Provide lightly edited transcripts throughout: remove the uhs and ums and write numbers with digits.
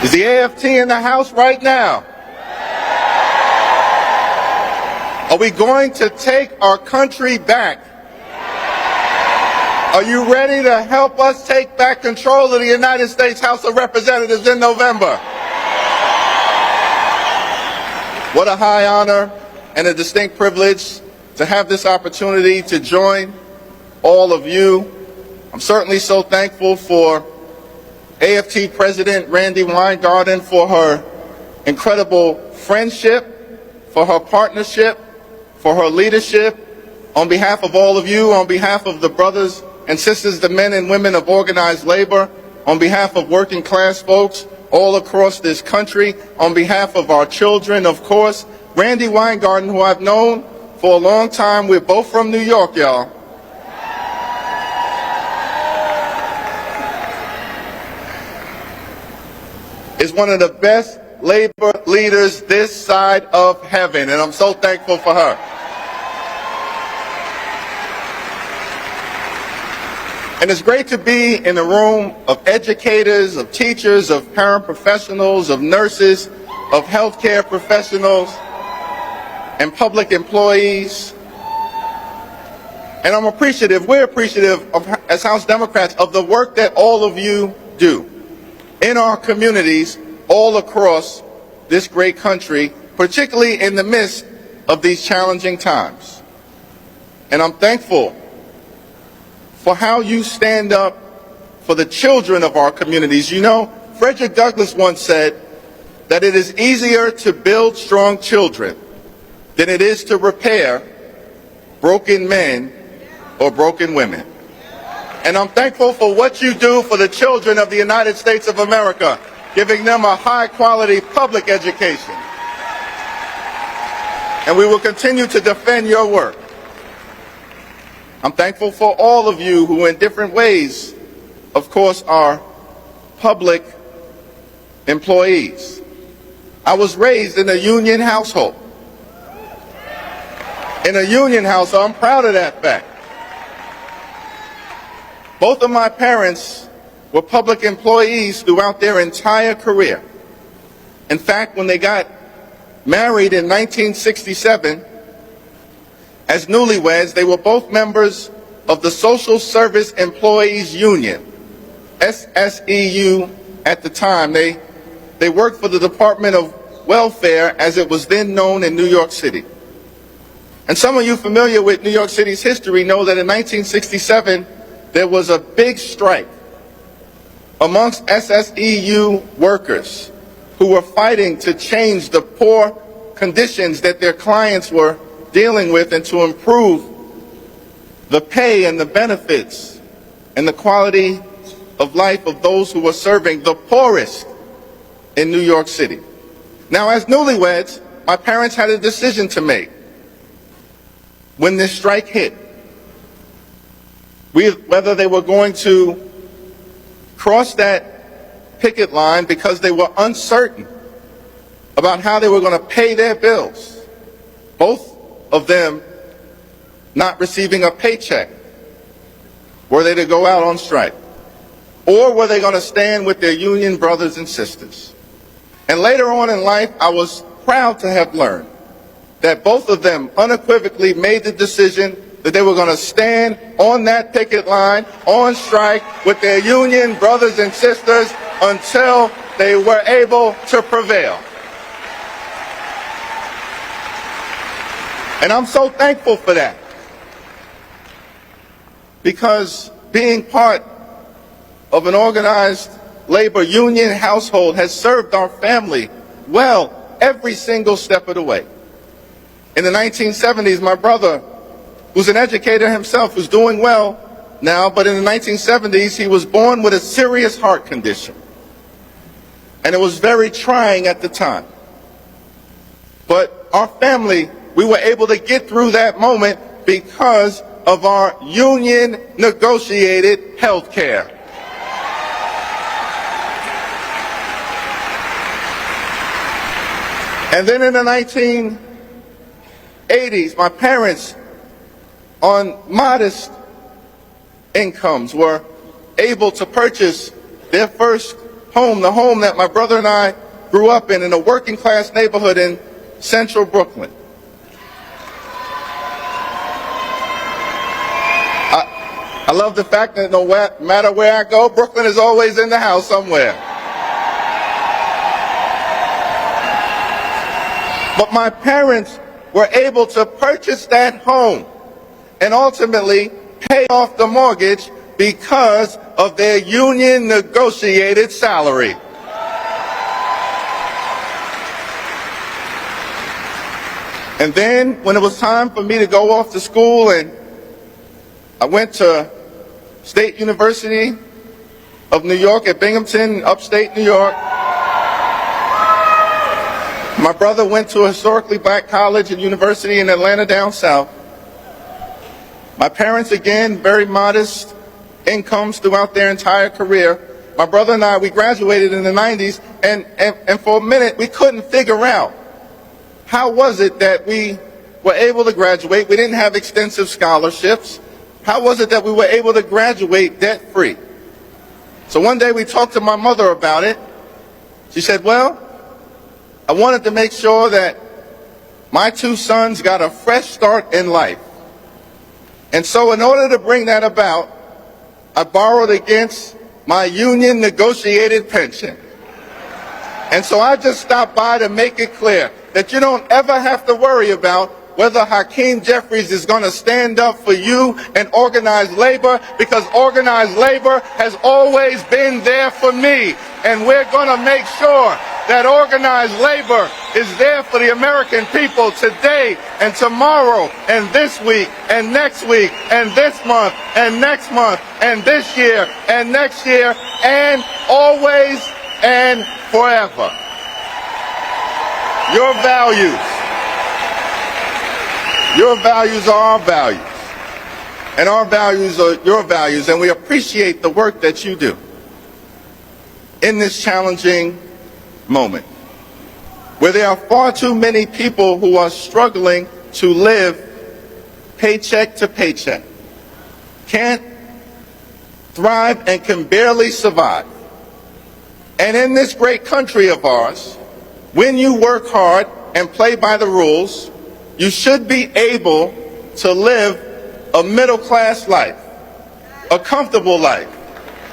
Is the AFT in the house right now? Are we going to take our country back? Are you ready to help us take back control of the United States House of Representatives in November? What a high honor and a distinct privilege to have this opportunity to join all of you. I'm certainly so thankful for AFT President Randi Weingarten for her incredible friendship, for her partnership, for her leadership. On behalf of all of you, on behalf of the brothers and sisters, the men and women of organized labor, on behalf of working class folks all across this country, on behalf of our children, of course, Randi Weingarten, who I've known for a long time, we're both from New York, y'all. Is one of the best labor leaders this side of heaven, and I'm so thankful for her. And it's great to be in a room of educators, of teachers, of paraprofessionals, of nurses, of healthcare professionals, and public employees. And I'm appreciative, we're appreciative of, as House Democrats, of the work that all of you do in our communities all across this great country, particularly in the midst of these challenging times. And I'm thankful for how you stand up for the children of our communities. You know, Frederick Douglass once said that it is easier to build strong children than it is to repair broken men or broken women. And I'm thankful for what you do for the children of the United States of America, giving them a high-quality public education. And we will continue to defend your work. I'm thankful for all of you who in different ways, of course, are public employees. I was raised in a union household. In a union household, I'm proud of that fact. Both of my parents were public employees throughout their entire career. In fact, when they got married in 1967, as newlyweds, they were both members of the Social Service Employees Union, SSEU at the time. They worked for the Department of Welfare, as it was then known in New York City. And some of you familiar with New York City's history know that in 1967, there was a big strike amongst SSEU workers who were fighting to change the poor conditions that their clients were dealing with and to improve the pay and the benefits and the quality of life of those who were serving the poorest in New York City. Now, as newlyweds, my parents had a decision to make when this strike hit. Whether they were going to cross that picket line because they were uncertain about how they were going to pay their bills, both of them not receiving a paycheck. Were they to go out on strike? Or were they going to stand with their union brothers and sisters? And later on in life, I was proud to have learned that both of them unequivocally made the decision that they were going to stand on that picket line, on strike, with their union brothers and sisters until they were able to prevail. And I'm so thankful for that, because being part of an organized labor union household has served our family well every single step of the way. In the 1970s, my brother, who's an educator himself, was doing well now, but in the 1970s, he was born with a serious heart condition. And it was very trying at the time. But our family, we were able to get through that moment because of our union-negotiated health care. And then in the 1980s, my parents, on modest incomes, were able to purchase their first home, the home that my brother and I grew up in a working class neighborhood in central Brooklyn. I love the fact that no matter where I go, Brooklyn is always in the house somewhere. But my parents were able to purchase that home and ultimately pay off the mortgage because of their union negotiated salary. And then when it was time for me to go off to school, and I went to State University of New York at Binghamton, upstate New York. My brother went to a historically black college and university in Atlanta down south. My parents, again, very modest incomes throughout their entire career. My brother and I, we graduated in the 90s, and for a minute, we couldn't figure out how was it that we were able to graduate. We didn't have extensive scholarships. How was it that we were able to graduate debt-free? So one day we talked to my mother about it. She said, well, I wanted to make sure that my two sons got a fresh start in life. And so in order to bring that about, I borrowed against my union negotiated pension. And so I just stopped by to make it clear that you don't ever have to worry about whether Hakeem Jeffries is going to stand up for you and organized labor, because organized labor has always been there for me. And we're going to make sure that organized labor is there for the American people today and tomorrow and this week and next week and this month and next month and this year and next year and always and forever. Your values are our values, and our values are your values, and we appreciate the work that you do in this challenging moment, where there are far too many people who are struggling to live paycheck to paycheck, can't thrive and can barely survive. And in this great country of ours, when you work hard and play by the rules, you should be able to live a middle-class life, a comfortable life,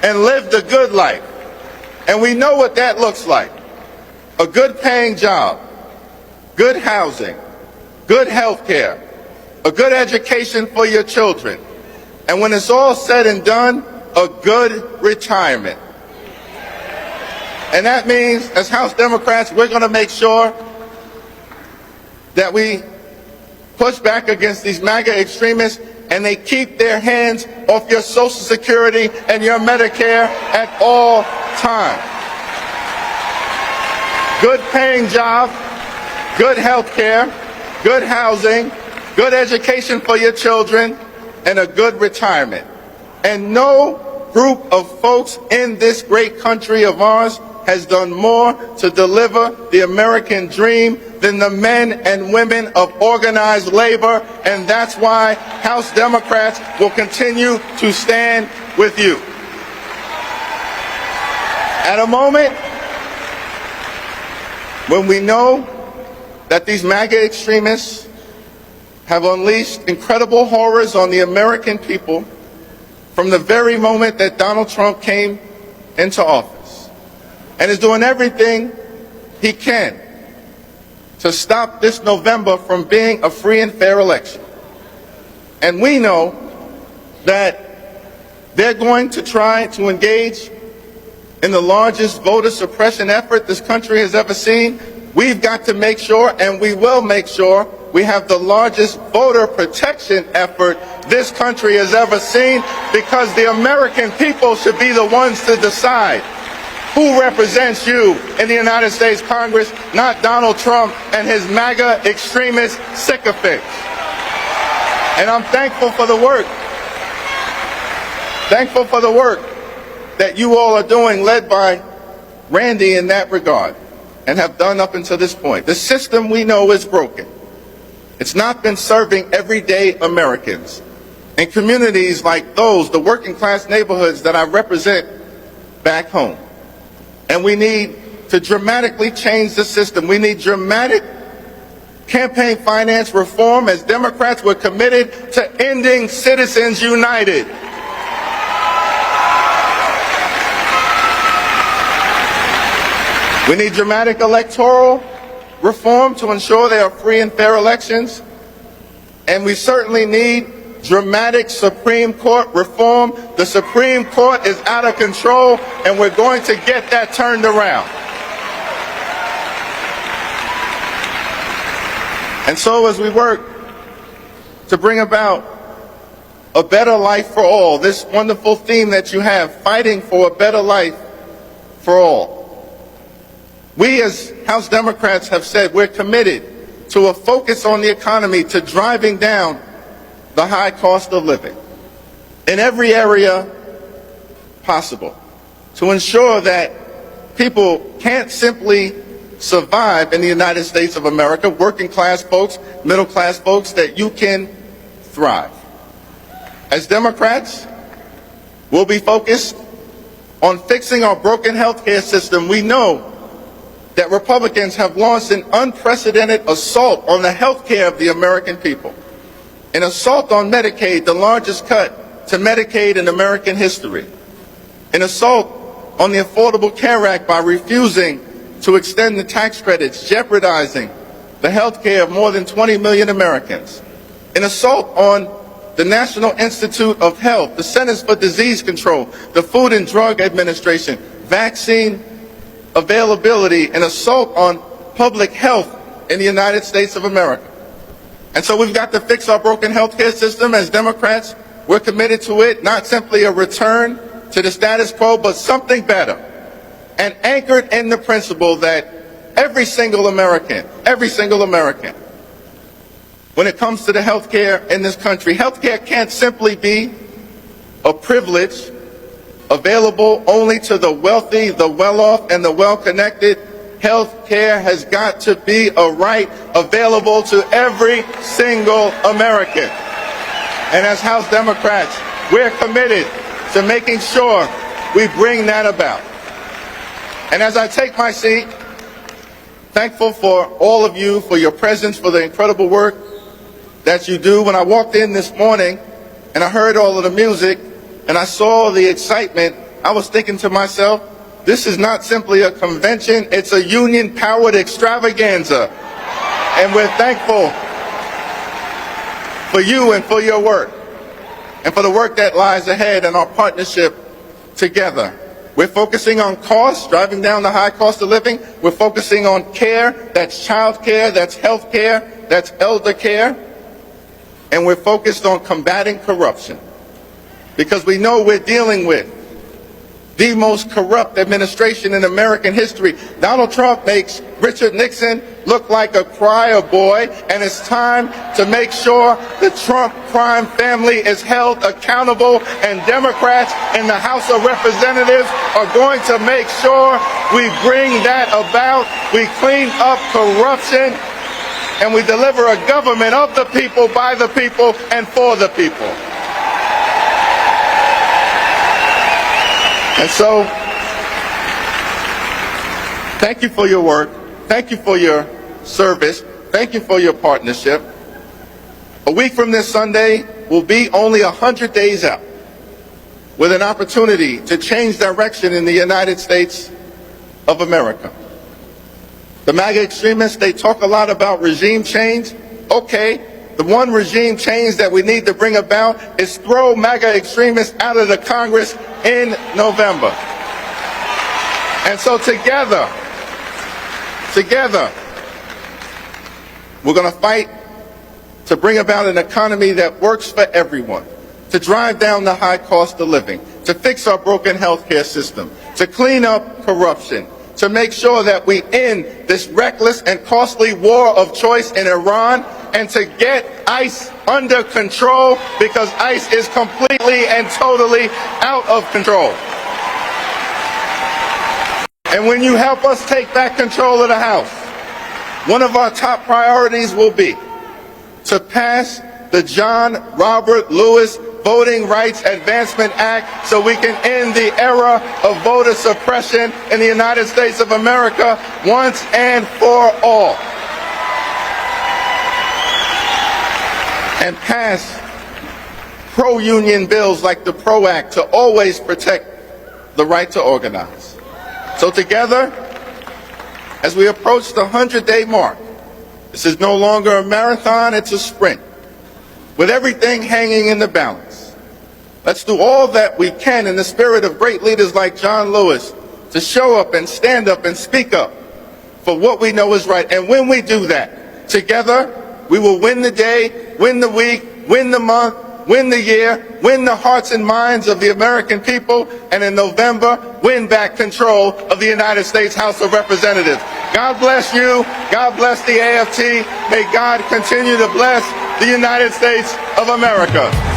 and live the good life. And we know what that looks like. A good-paying job, good housing, good health care, a good education for your children, and when it's all said and done, a good retirement. And that means, as House Democrats, we're going to make sure that we push back against these MAGA extremists, and they keep their hands off your Social Security and your Medicare at all times. Good paying job, good health care, good housing, good education for your children, and a good retirement. And no group of folks in this great country of ours has done more to deliver the American dream than the men and women of organized labor, and that's why House Democrats will continue to stand with you. At a moment when we know that these MAGA extremists have unleashed incredible horrors on the American people from the very moment that Donald Trump came into office, and is doing everything he can to stop this November from being a free and fair election. And we know that they're going to try to engage in the largest voter suppression effort this country has ever seen. We've got to make sure, and we will make sure, we have the largest voter protection effort this country has ever seen, because the American people should be the ones to decide who represents you in the United States Congress, not Donald Trump and his MAGA extremist sycophants. And I'm thankful for the work. Thankful for the work that you all are doing, led by Randy in that regard, and have done up until this point. The system we know is broken. It's not been serving everyday Americans. And communities like those, the working class neighborhoods that I represent back home. And we need to dramatically change the system. We need dramatic campaign finance reform. As Democrats, we're committed to ending Citizens United. We need dramatic electoral reform to ensure there are free and fair elections. And we certainly need dramatic Supreme Court reform. The Supreme Court is out of control, and we're going to get that turned around. And so as we work to bring about a better life for all, this wonderful theme that you have, fighting for a better life for all, we as House Democrats have said we're committed to a focus on the economy, to driving down the high cost of living in every area possible, to ensure that people can't simply survive in the United States of America, working class folks, middle class folks, that you can thrive. As Democrats, we'll be focused on fixing our broken healthcare system. We know that Republicans have launched an unprecedented assault on the health care of the American people, an assault on Medicaid, the largest cut to Medicaid in American history, an assault on the Affordable Care Act by refusing to extend the tax credits, jeopardizing the health care of more than 20 million Americans, an assault on the National Institute of Health, the Centers for Disease Control, the Food and Drug Administration, vaccine availability, an assault on public health in the United States of America. And so we've got to fix our broken healthcare system. As Democrats, we're committed to it, not simply a return to the status quo, but something better, and anchored in the principle that every single American, when it comes to the healthcare in this country, healthcare can't simply be a privilege available only to the wealthy, the well-off, and the well-connected. Health care has got to be a right available to every single American. And as House Democrats, we're committed to making sure we bring that about. And as I take my seat, thankful for all of you, for your presence, for the incredible work that you do. When I walked in this morning and I heard all of the music, and I saw the excitement, I was thinking to myself, this is not simply a convention, it's a union-powered extravaganza. And we're thankful for you and for your work, and for the work that lies ahead and our partnership together. We're focusing on costs, driving down the high cost of living. We're focusing on care, that's child care, that's health care, that's elder care. And we're focused on combating corruption, because we know we're dealing with the most corrupt administration in American history. Donald Trump makes Richard Nixon look like a crier boy, and it's time to make sure the Trump crime family is held accountable, and Democrats in the House of Representatives are going to make sure we bring that about. We clean up corruption, and we deliver a government of the people, by the people, and for the people. And so, thank you for your work. Thank you for your service. Thank you for your partnership. A week from this Sunday will be only 100 days out, with an opportunity to change direction in the United States of America. The MAGA extremists, they talk a lot about regime change. Okay. The one regime change that we need to bring about is throw MAGA extremists out of the Congress in November. And so together, we're going to fight to bring about an economy that works for everyone, to drive down the high cost of living, to fix our broken healthcare system, to clean up corruption, to make sure that we end this reckless and costly war of choice in Iran, and to get ICE under control, because ICE is completely and totally out of control. And when you help us take back control of the House, one of our top priorities will be to pass the John Robert Lewis Voting Rights Advancement Act so we can end the era of voter suppression in the United States of America once and for all. And pass pro-union bills like the PRO Act to always protect the right to organize. So together, as we approach the 100-day mark, this is no longer a marathon, it's a sprint. With everything hanging in the balance, let's do all that we can in the spirit of great leaders like John Lewis to show up and stand up and speak up for what we know is right. And when we do that, together, we will win the day, win the week, win the month, win the year, win the hearts and minds of the American people, and in November, win back control of the United States House of Representatives. God bless you. God bless the AFT. May God continue to bless the United States of America.